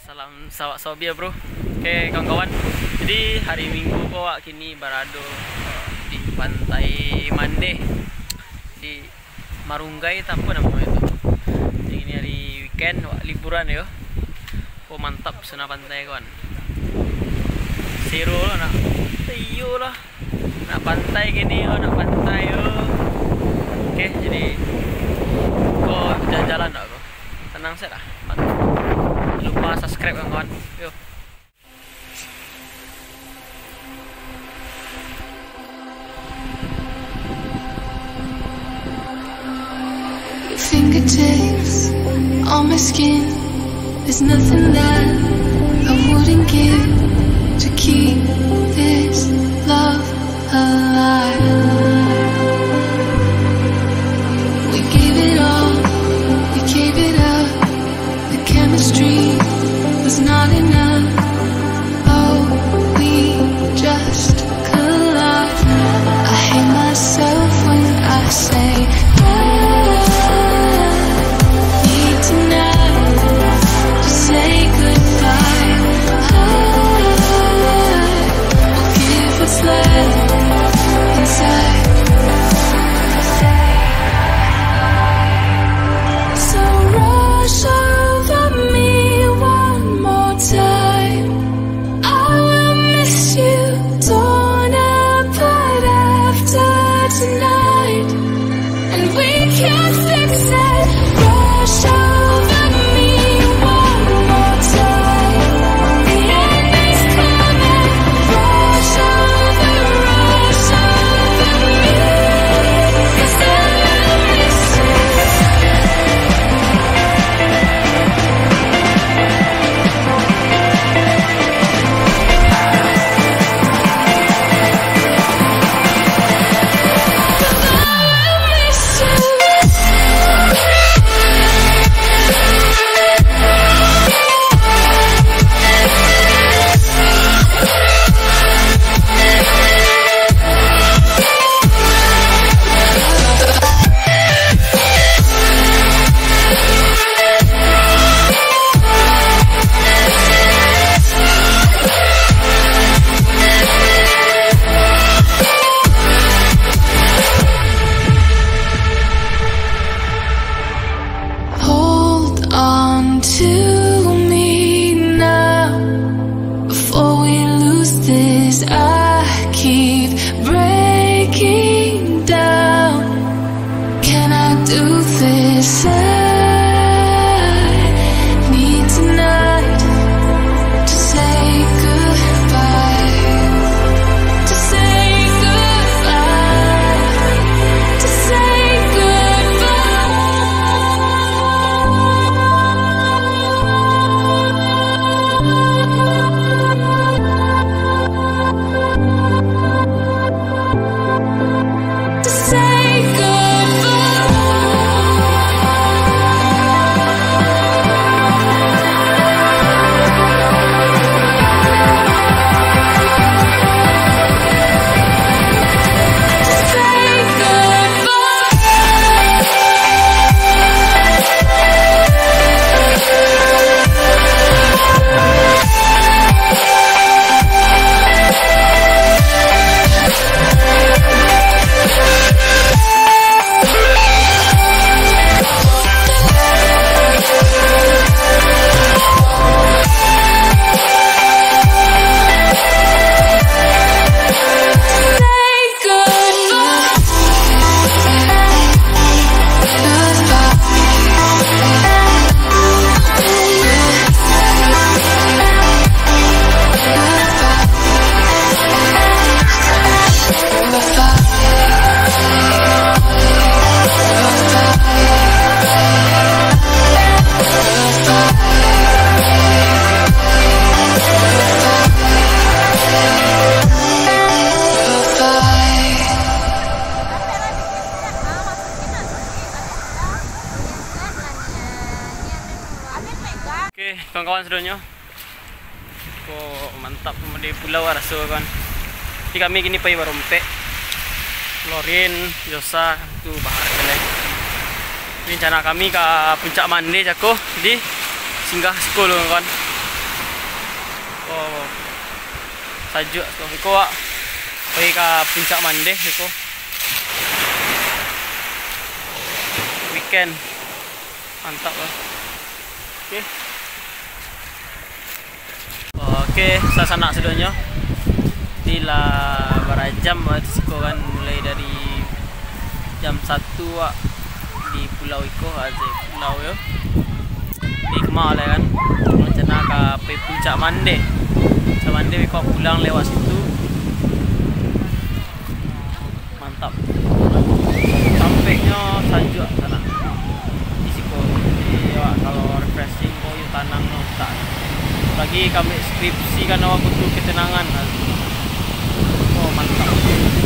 Salam sawak sobia bro. Oke kawan-kawan. Jadi hari Minggu kok kini berado di pantai Mande di Marunggai apa namanya itu. Jadi ini hari weekend liburan ya. Oh mantap sana pantai kawan. Seru lah nak. Iyo lah. Nak pantai gini nak pantai yo. Oke jadi kok jalan-jalan tak kok. Tenang set lah. Jangan lupa subscribe kawan-kawan. Yuk. Fingertips on my skin. There's nothing that I wouldn't give to keep this love alive. We gave it all, we gave it up. The chemistry was not enough. Oh, we just collide. I hate myself when I say kawan-kawan sedunia. Kok mantap di pulau rasa kan. Jadi kami gini pergi Barompek. Lorin, Yosa tu bahar jelek. Rencana kami ke puncak Mande Jako di singgah sekolah kan. Oh, sajuk Iko wak pergi ke puncak Mandeh Iko weekend mantap lah. Oke, sasana sedonyo dila barajam Iko kan mulai dari jam 1 wak di pulau Iko aja pulau yo di Kemal kan rencana ke puncak Mandeh. Mandeh kau pulang lewat situ mantap sampainya sajuk sana di situ. Jadi ya, kalau refreshing kau yuk tanang no tak lagi kami skripsi kan awak butuh ketenangan. Oh mantap.